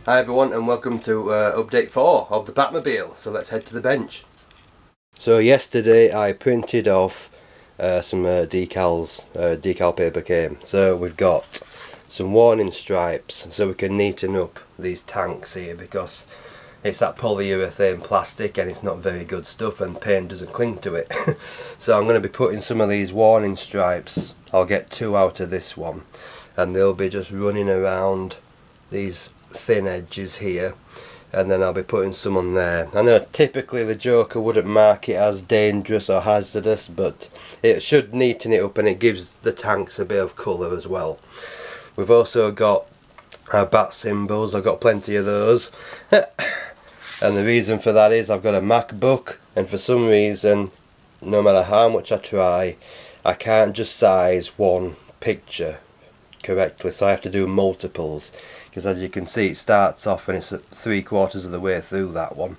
Hi everyone and welcome to update 4 of the Batmobile. So let's head to the bench. So yesterday I printed off some decals, decal paper came. So we've got some warning stripes so we can neaten up these tanks here because it's that polyurethane plastic and it's not very good stuff and paint doesn't cling to it. So I'm going to be putting some of these warning stripes. I'll get 2 out of this one and they'll be just running around these thin edges here, and then I'll be putting some on there. I know typically the Joker wouldn't mark it as dangerous or hazardous, but it should neaten it up and it gives the tanks a bit of colour as well. We've also got our bat symbols. I've got plenty of those and the reason for that is I've got a MacBook and for some reason, no matter how much I try, I can't just size one picture correctly, so I have to do multiples, because as you can see it starts off and it's 3/4 of the way through that one.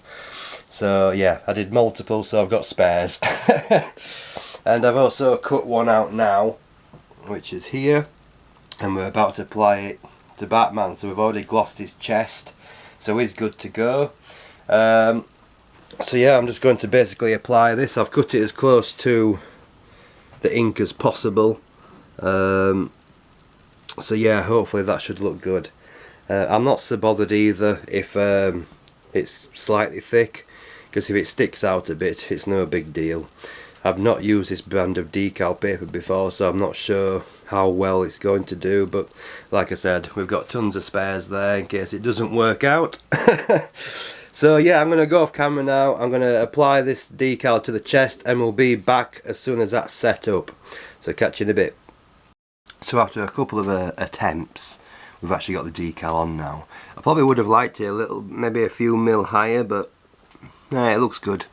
So yeah, I did multiples, so I've got spares. And I've also cut one out now, which is here, and we're about to apply it to Batman. So we've already glossed his chest, so he's good to go. So yeah, I'm just going to basically apply this. I've cut it as close to the ink as possible. So yeah, hopefully that should look good. I'm not so bothered either if it's slightly thick, because if it sticks out a bit it's no big deal. I've not used this brand of decal paper before, so I'm not sure how well it's going to do, but like I said, we've got tons of spares there in case it doesn't work out. So yeah, I'm going to go off camera now. I'm going to apply this decal to the chest and we'll be back as soon as that's set up. So catch you in a bit. So after a couple of attempts, we've actually got the decal on now. I probably would have liked it a little, maybe a few mil higher, but nah, it looks good.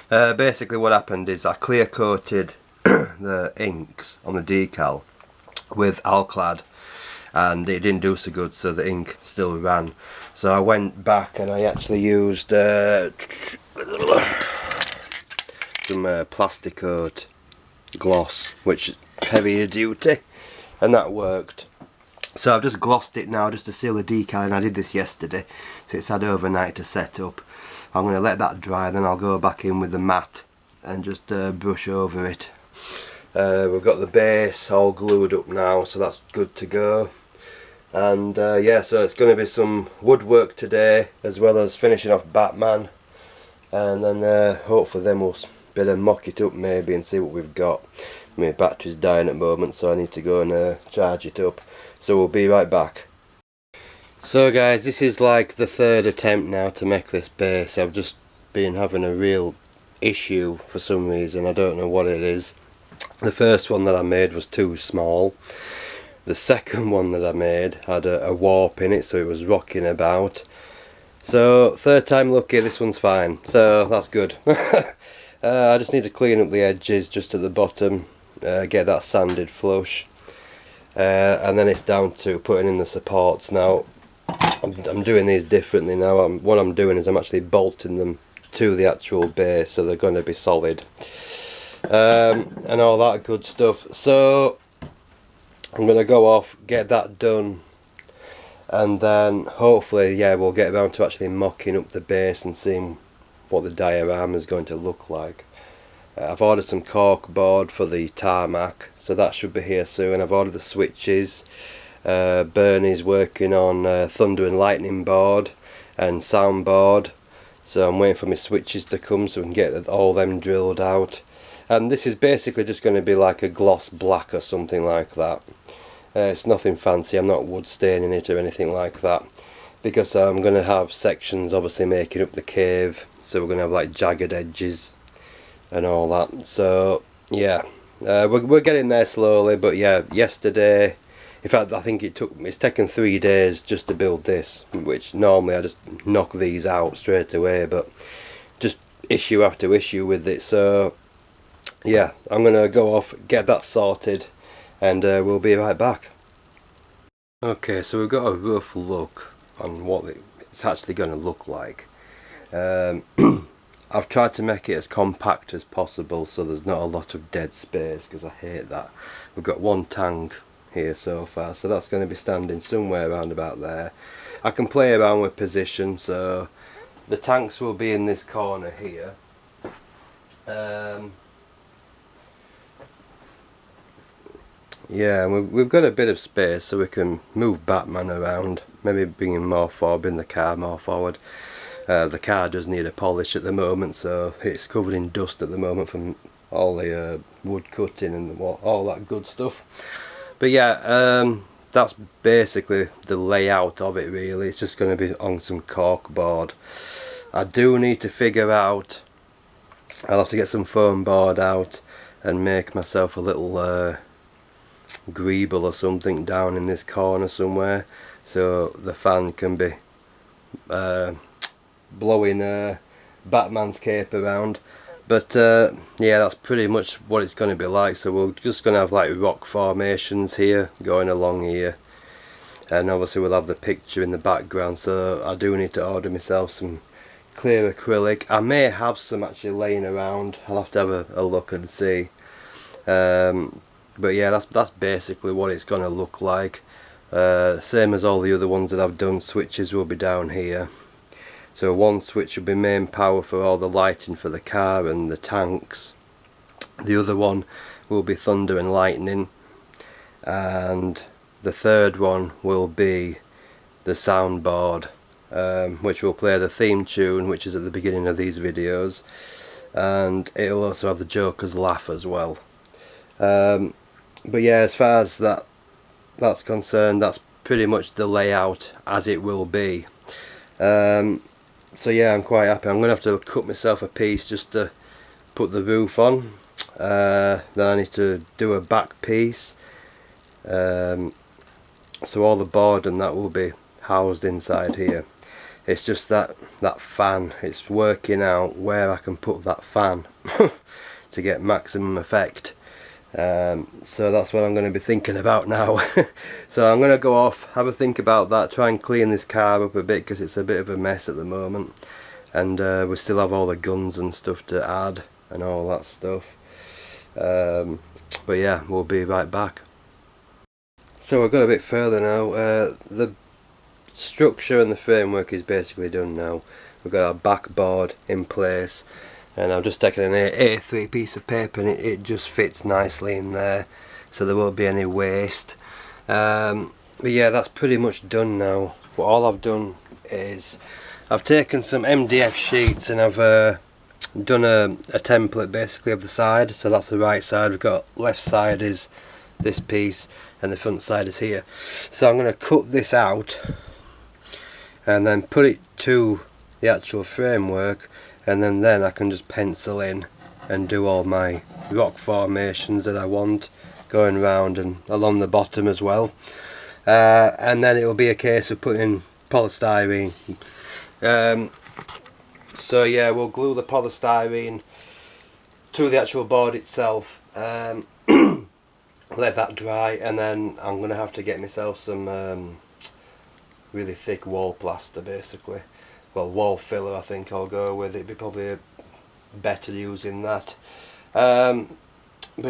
Basically what happened is I clear coated the inks on the decal with Alclad and it didn't do so good, so the ink still ran. So I went back and I actually used some Plasticoat gloss, which is heavier duty, and that worked. So I've just glossed it now just to seal the decal, and I did this yesterday, so it's had overnight to set up. I'm going to let that dry, then I'll go back in with the mat and just brush over it. We've got the base all glued up now, so that's good to go. And yeah, so it's going to be some woodwork today as well as finishing off Batman, and then hopefully then we'll be able to mock it up maybe and see what we've got. My battery's dying at the moment, so I need to go and charge it up. So we'll be right back. So guys, this is like the 3rd attempt now to make this base. I've just been having a real issue for some reason. I don't know what it is. The first one that I made was too small. The second one that I made had a warp in it, so it was rocking about. So 3rd time lucky, this one's fine. So that's good. I just need to clean up the edges just at the bottom, get that sanded flush. And then it's down to putting in the supports now. I'm doing these differently now. What I'm doing is I'm actually bolting them to the actual base, so they're going to be solid, and all that good stuff. So I'm going to go off, get that done, and then hopefully, yeah, we'll get around to actually mocking up the base and seeing what the diorama is going to look like. I've ordered some cork board for the tarmac, so that should be here soon. I've ordered the switches. Bernie's working on thunder and lightning board and sound board, so I'm waiting for my switches to come so we can get all them drilled out. And this is basically just going to be like a gloss black or something like that. It's nothing fancy. I'm not wood staining it or anything like that, because I'm going to have sections obviously making up the cave, so we're going to have like jagged edges and all that. So yeah, we're getting there slowly, but yeah, yesterday, in fact I think it's taken 3 days just to build this, which normally I just knock these out straight away, but just issue after issue with it. So yeah, I'm gonna go off, get that sorted, and we'll be right back. Okay, so we've got a rough look on what it's actually going to look like. I've tried to make it as compact as possible so there's not a lot of dead space, because I hate that. We've got one tank here so far, so that's going to be standing somewhere around about there. I can play around with position. So the tanks will be in this corner here. Yeah, we've got a bit of space, so we can move Batman around. Maybe bring him more forward, bring the car more forward. The car does need a polish at the moment, so it's covered in dust at the moment from all the wood cutting and all that good stuff. But yeah, that's basically the layout of it really. It's just going to be on some cork board. I do need to figure out, I'll have to get some foam board out and make myself a little greeble or something down in this corner somewhere, so the fan can be blowing Batman's cape around. But yeah, that's pretty much what it's going to be like. So we're just going to have like rock formations here going along here, and obviously we'll have the picture in the background. So I do need to order myself some clear acrylic. I may have some actually laying around. I'll have to have a look and see. But yeah, that's basically what it's going to look like. Same as all the other ones that I've done. Switches will be down here. So one switch will be main power for all the lighting for the car and the tanks. The other one will be thunder and lightning. And the third one will be the soundboard, which will play the theme tune, which is at the beginning of these videos. And it'll also have the Joker's laugh as well. But yeah, as far as that's concerned, that's pretty much the layout as it will be. So yeah, I'm quite happy. I'm going to have to cut myself a piece just to put the roof on. Then I need to do a back piece. So all the board and that will be housed inside here. It's just that fan. It's working out where I can put that fan to get maximum effect. So that's what I'm going to be thinking about now. So I'm going to go off, have a think about that, try and clean this car up a bit because it's a bit of a mess at the moment, and we still have all the guns and stuff to add and all that stuff. But yeah, we'll be right back. So we've got a bit further now. The structure and the framework is basically done now. We've got our backboard in place, and I've just taken an A3 piece of paper and it just fits nicely in there, so there won't be any waste. But yeah, that's pretty much done now. What all I've done is I've taken some MDF sheets and I've done a template basically of the side. So that's the right side. We've got left side is this piece and the front side is here. So I'm going to cut this out and then put it to the actual framework, and then I can just pencil in and do all my rock formations that I want going round and along the bottom as well. And then it will be a case of putting polystyrene. So yeah, we'll glue the polystyrene to the actual board itself, let that dry, and then I'm going to have to get myself some really thick wall plaster basically. Well, wall filler I think I'll go with. It'd be probably better using that. But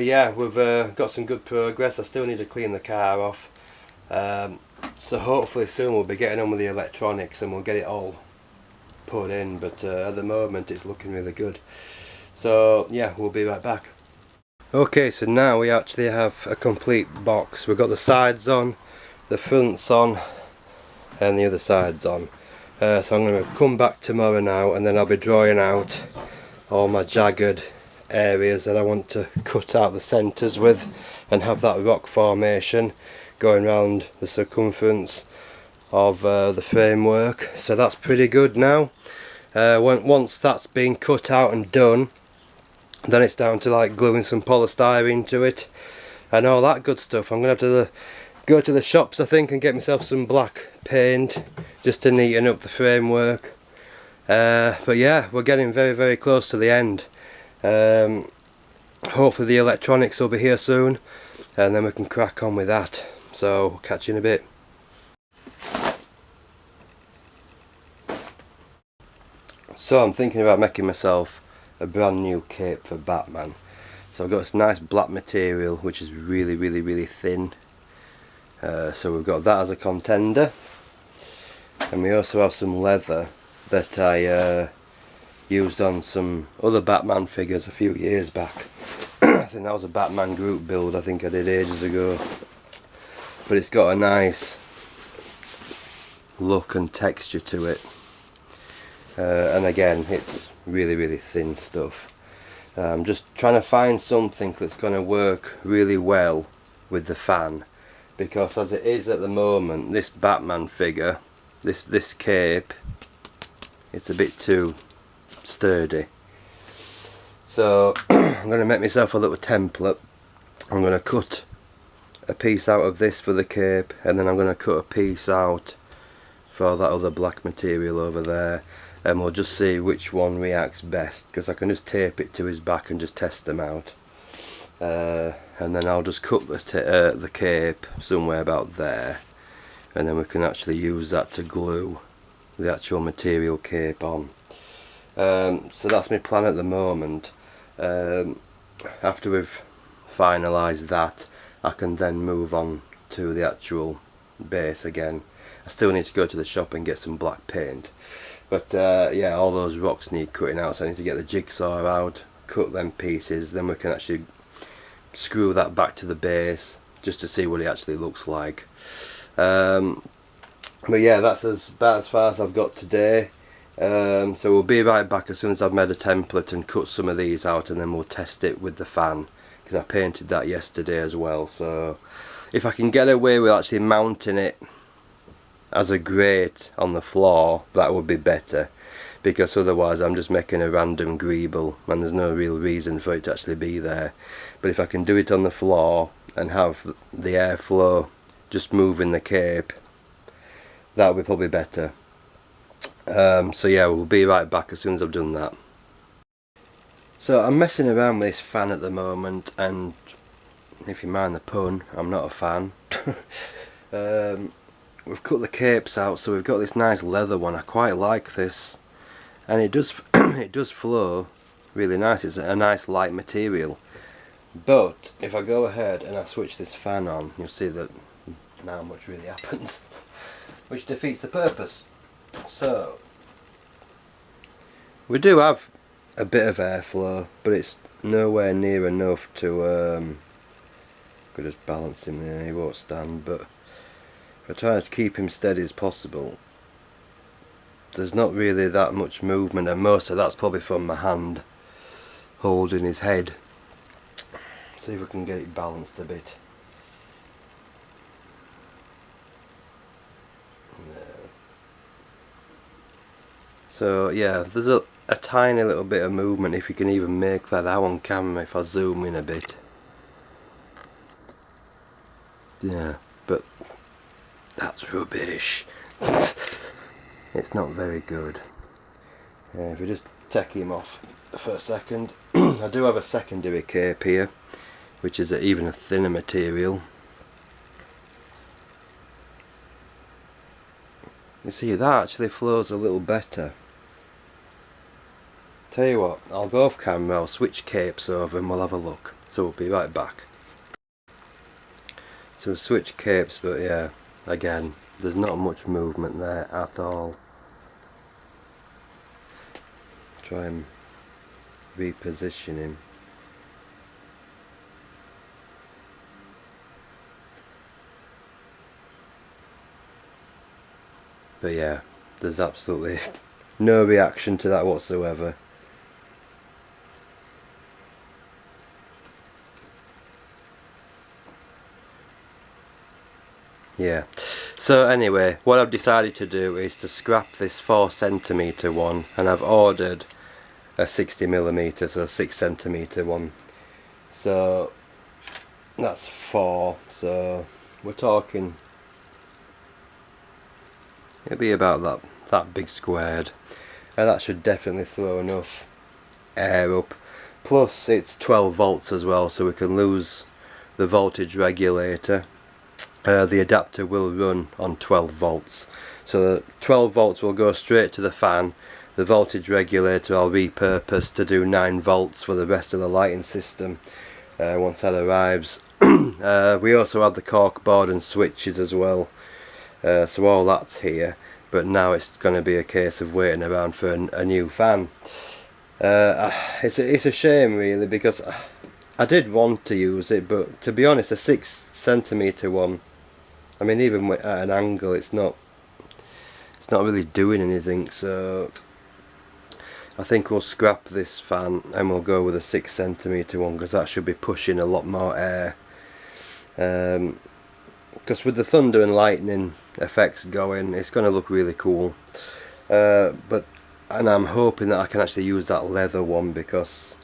yeah, we've got some good progress. I still need to clean the car off. So hopefully soon we'll be getting on with the electronics and we'll get it all put in. But at the moment it's looking really good. So yeah, we'll be right back. Okay, so now we actually have a complete box. We've got the sides on, the fronts on, and the other sides on. So I'm going to come back tomorrow now, and then I'll be drawing out all my jagged areas that I want to cut out the centres with and have that rock formation going around the circumference of the framework. So that's pretty good now. Once that's been cut out and done, then it's down to like gluing some polystyrene to it and all that good stuff. I'm going to have to go to the shops I think and get myself some black paint just to neaten up the framework. But yeah, we're getting very close to the end. Hopefully the electronics will be here soon and then we can crack on with that. So catch you in a bit. So I'm thinking about making myself a brand new cape for Batman. So I've got this nice black material which is really thin. So we've got that as a contender. and we also have some leather that I used on some other Batman figures a few years back. I think that was a Batman group build I think I did ages ago, but it's got a nice look and texture to it, and again it's really thin stuff. I'm just trying to find something that's going to work really well with the fan, because as it is at the moment, this Batman figure, this cape, it's a bit too sturdy. So I'm going to make myself a little template. I'm going to cut a piece out of this for the cape, and then I'm going to cut a piece out for that other black material over there, and we'll just see which one reacts best, because I can just tape it to his back and just test them out, and then I'll just cut the cape somewhere about there, and then we can actually use that to glue the actual material cape on. So that's my plan at the moment. After we've finalised that, I can then move on to the actual base again. I still need to go to the shop and get some black paint, but yeah, all those rocks need cutting out, so I need to get the jigsaw out, cut them pieces, then we can actually screw that back to the base just to see what it actually looks like. But yeah, that's about as far as I've got today. So we'll be right back as soon as I've made a template and cut some of these out, and then we'll test it with the fan, because I painted that yesterday as well. So if I can get away with actually mounting it as a grate on the floor, that would be better, because otherwise I'm just making a random greeble and there's no real reason for it to actually be there. But if I can do it on the floor and have the airflow just moving the cape, that would be probably better. So yeah, we'll be right back as soon as I've done that. So I'm messing around with this fan at the moment, and if you mind the pun, I'm not a fan. We've cut the capes out, so we've got this nice leather one. I quite like this, and it does it does flow really nice. It's a nice light material. But if I go ahead and I switch this fan on, you'll see that not much really happens, which defeats the purpose. So we do have a bit of airflow, but it's nowhere near enough to could just balance him there, he won't stand, but if I try to keep him steady as possible, there's not really that much movement, and most of that's probably from my hand holding his head. See if we can get it balanced a bit. So yeah, there's a tiny little bit of movement, if you can even make that out on camera if I zoom in a bit. Yeah, but that's rubbish. It's not very good. If we just take him off for a second, I do have a secondary cape here, which is even a thinner material. You see, that actually flows a little better. Tell you what, I'll go off camera, I'll switch capes over and we'll have a look. So we'll be right back. So we'll switch capes, but yeah, again, there's not much movement there at all. Try and reposition him. But yeah, there's absolutely no reaction to that whatsoever. Yeah, so anyway, what I've decided to do is to scrap this 4cm one, and I've ordered a 60mm, so 6cm one. So that's 4, so we're talking, it'll be about that big squared, and that should definitely throw enough air up. Plus it's 12 volts as well, so we can lose the voltage regulator. The adapter will run on 12 volts, so the 12 volts will go straight to the fan. The voltage regulator I'll repurpose to do 9 volts for the rest of the lighting system once that arrives. We also have the cork board and switches as well, so all that's here. but now it's going to be a case of waiting around for a new fan. It's a shame really, because I did want to use it, but to be honest, a 6cm one, I mean, even at an angle, it's not really doing anything. So I think we'll scrap this fan and we'll go with a 6cm one, because that should be pushing a lot more air. Because with the thunder and lightning effects going, it's going to look really cool. And I'm hoping that I can actually use that leather one, because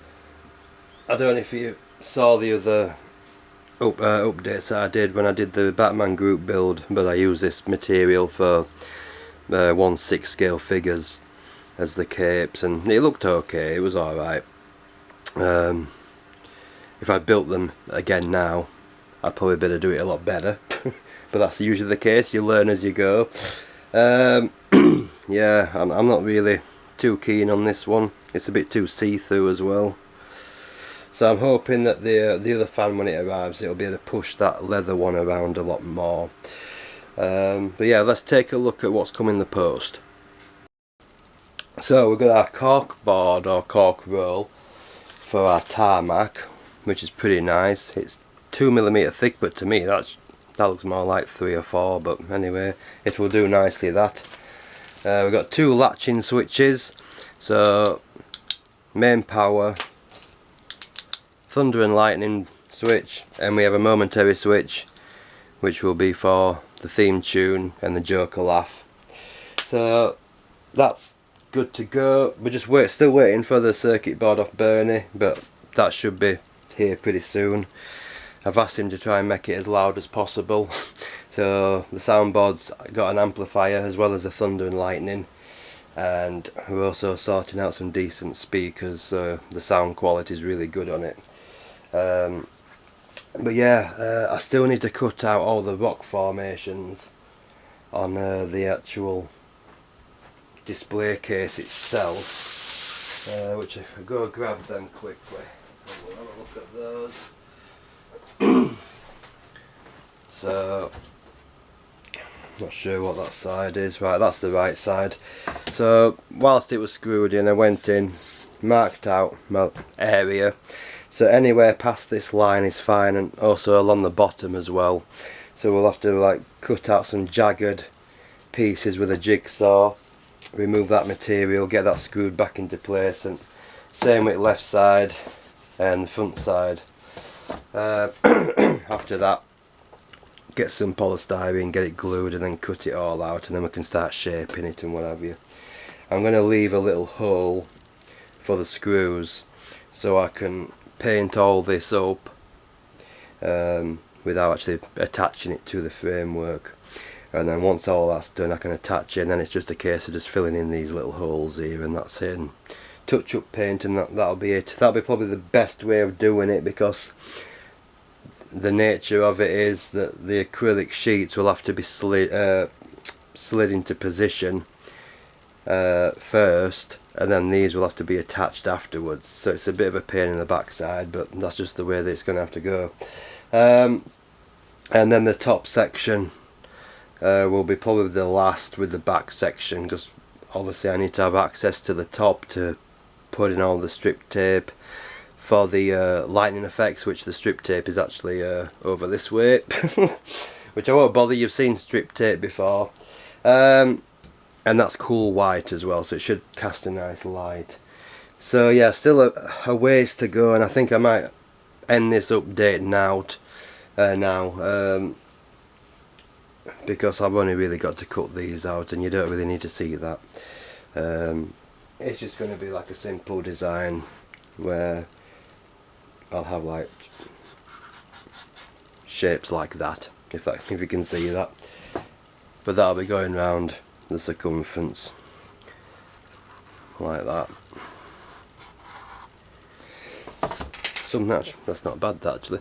I don't know if you saw the other updates that I did when I did the Batman group build, but I used this material for 1/6 scale figures as the capes, and it looked okay, it was alright. If I built them again now, I'd probably better do it a lot better, but that's usually the case, you learn as you go. Yeah, I'm not really too keen on this one, it's a bit too see-through as well. So I'm hoping that the other fan, when it arrives, it'll be able to push that leather one around a lot more. But yeah, let's take a look at what's come in the post. So we've got our cork board or cork roll for our tarmac, which is pretty nice. It's 2mm thick, but to me that looks more like 3 or 4, but anyway, it will do nicely that. We've got 2 latching switches, so main power, thunder and lightning switch, and we have a momentary switch which will be for the theme tune and the Joker laugh. So that's good to go. We're just still waiting for the circuit board off Bernie, but that should be here pretty soon. I've asked him to try and make it as loud as possible. So the soundboard's got an amplifier as well as a thunder and lightning, and we're also sorting out some decent speakers, so the sound quality is really good on it. But yeah, I still need to cut out all the rock formations on the actual display case itself, which if I go grab them quickly, we'll have a look at those. So, not sure what that side is. Right, that's the right side. So whilst it was screwed in, I went in, marked out my area, so anywhere past this line is fine, and also along the bottom as well. So we'll have to like cut out some jagged pieces with a jigsaw, remove that material, get that screwed back into place, and same with left side and the front side. After that, get some polystyrene, get it glued, and then cut it all out, and then we can start shaping it and what have you. I'm going to leave a little hole for the screws so I can paint all this up without actually attaching it to the framework, and then once all that's done I can attach it, and then it's just a case of just filling in these little holes here, and that's it, and touch up paint, and that'll be it. That'll be probably the best way of doing it, because the nature of it is that the acrylic sheets will have to be slid into position first, and then these will have to be attached afterwards, so it's a bit of a pain in the backside, but that's just the way that it's going to have to go. And then the top section will be probably the last with the back section, because obviously I need to have access to the top to put in all the strip tape for the lightning effects, which the strip tape is actually over this way, which I won't bother, you've seen strip tape before. And that's cool white as well, so it should cast a nice light. So yeah, still a ways to go, and I think I might end this update now, because I've only really got to cut these out, and you don't really need to see that. It's just going to be like a simple design where I'll have like shapes like that, if you can see that, but that'll be going round the circumference like that. That's not bad, actually.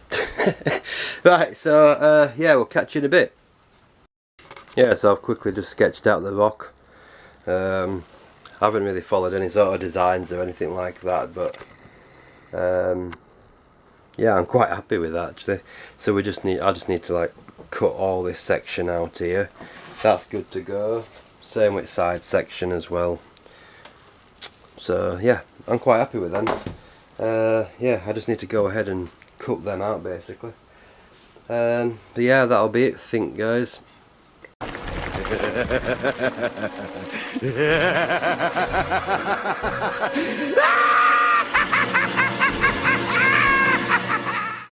Right, so yeah, we'll catch you in a bit. Yeah, so I've quickly just sketched out the rock. I haven't really followed any sort of designs or anything like that, but yeah, I'm quite happy with that actually. So I just need to like cut all this section out here. That's good to go. Same with side section as well. So yeah, I'm quite happy with them. Yeah, I just need to go ahead and cut them out basically. But yeah, that'll be it, I think, guys.